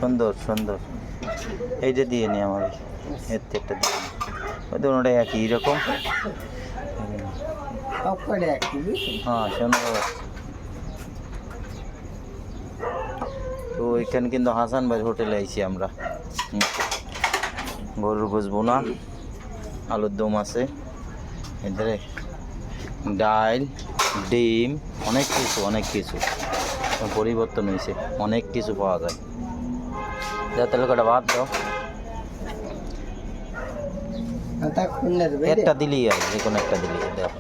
সুন্দর সুন্দর, এইটা দিয়ে নি আমার এর একটা দিয়ে নি, ওই দুটোটা একই রকম। হ্যাঁ সুন্দর। তো এখানে কিন্তু হাসান ভাই হোটেলে আইছি আমরা। গরুর গোশ বোনা, আলুর দম আছে, এধারে ডাল, ডিম, অনেক কিছু পরিবর্তন হয়েছে, অনেক কিছু পাওয়া যায়। যা তাহলে কটা ভাত দাও, একটা দিলেই আর যে কোনো একটা দিলেই দাও।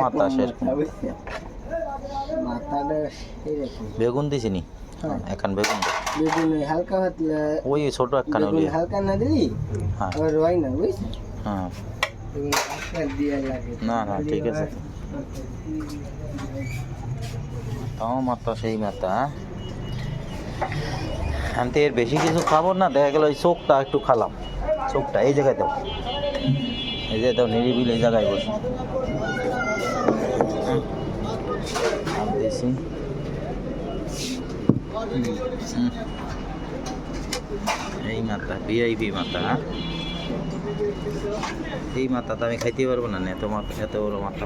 মাথা সেরকম বেগুন দিছি নি এখন, বেগুন হালকা ওই ছোট একখানে হালকা না দিলি রয় না বুঝছিস। হ্যাঁ না না ঠিক আছে, তাও মাথা সেই মাথা। আমি তো এর বেশি কিছু খাবো না, দেখা গেল ওই চোখটা একটু খালাম, চোখটা এই জায়গায় দাও, এই যে দাও নিরিবিল এই জায়গায় বসে দিয়েছি। এই মাথা ভিআইপি মাথা, এই মাথা তো আমি খাইতে পারবো না, এত মাথা, এত বড় মাথা।